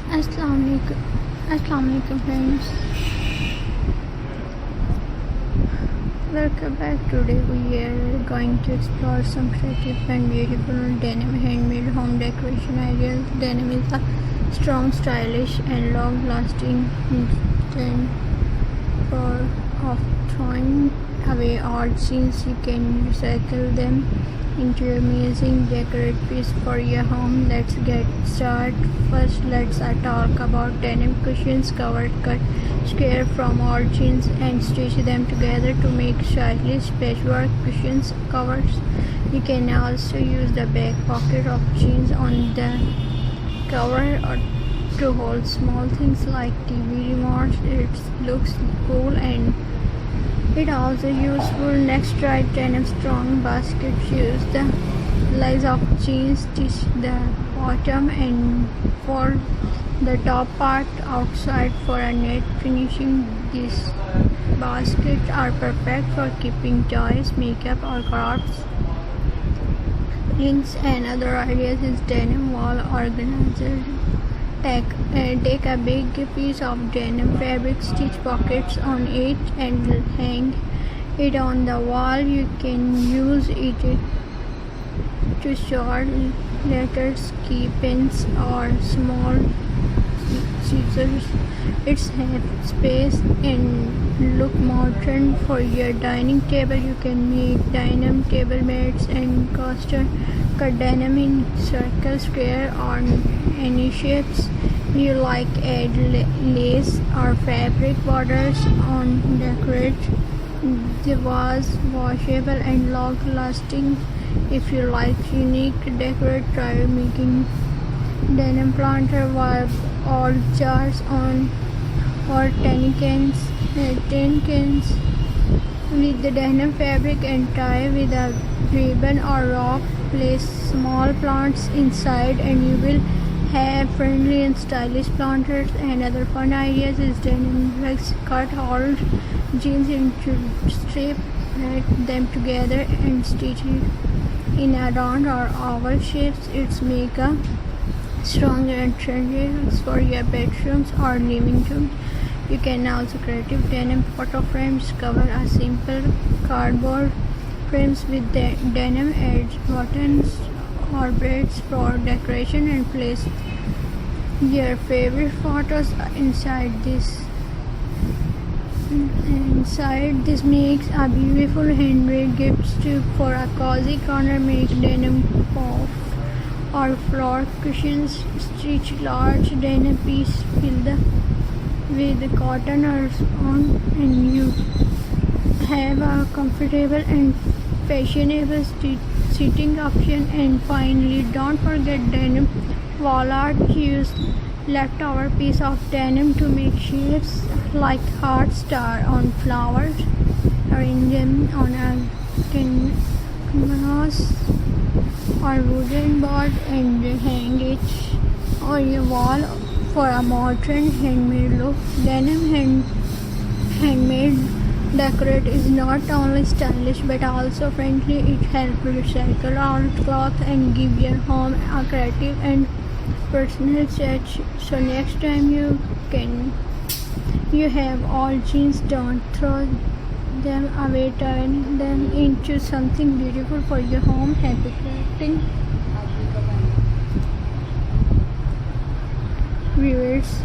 Assalamualaikum friends. Welcome back. Today we are going to explore some creative and beautiful denim handmade home decoration ideas. Denim is a strong, stylish and long-lasting instant of throwing away old jeans. You can recycle them into amazing decorative piece for your home. Let's get started. First, let's talk about denim cushions. Covered cut square from old jeans and stitch them together to make stylish patchwork cushions covers. You can also use the back pocket of jeans on the cover or to hold small things like TV remotes. It looks cool and it also useful. Next, try denim strong baskets. Use the legs of jeans, stitch the bottom and fold the top part outside for a net finishing. These baskets are perfect for keeping toys, makeup or crafts. Links and other ideas is denim wall organizer. Take a big piece of denim fabric, stitch pockets on it and hang it on the wall. You can use it to store letters, key pins or small scissors. It's have space and look modern. For your dining table, you can make denim table mats and coaster. Cut denim in circle, square or any shapes you like. Add lace or fabric borders on. Decorate the vase washable and long lasting. If you like unique decor, try making denim planter with all jars on or tin cans with the denim fabric and tie with a ribbon or rope. Place small plants inside and you will have friendly and stylish planters. And other fun ideas is denim rugs. Cut all jeans into strips, knit them together and stitch it in a round or oval shapes. It's make a strong and trendy rugs for your bedrooms or living room. You can also creative denim photo frames. Cover a simple cardboard frames with denim edge buttons or braids for decoration and place your favorite photos inside this. This makes a beautiful handmade gift too. For a cozy corner, make denim puff or floor cushions. Stitch large denim piece, fill with cotton or on, and you have a comfortable and fashionable sitting option. And finally, don't forget denim wall art. Use leftover piece of denim to make shapes like heart star on flowers. Arrange them on a canvas or wooden board and hang it on your wall for a modern handmade look. Denim handmade decorate is not only stylish but also friendly. It helps recycle old cloth and give your home a creative and personal touch. So next time you have old jeans, don't throw them away. Turn them into something beautiful for your home. Happy crafting, viewers.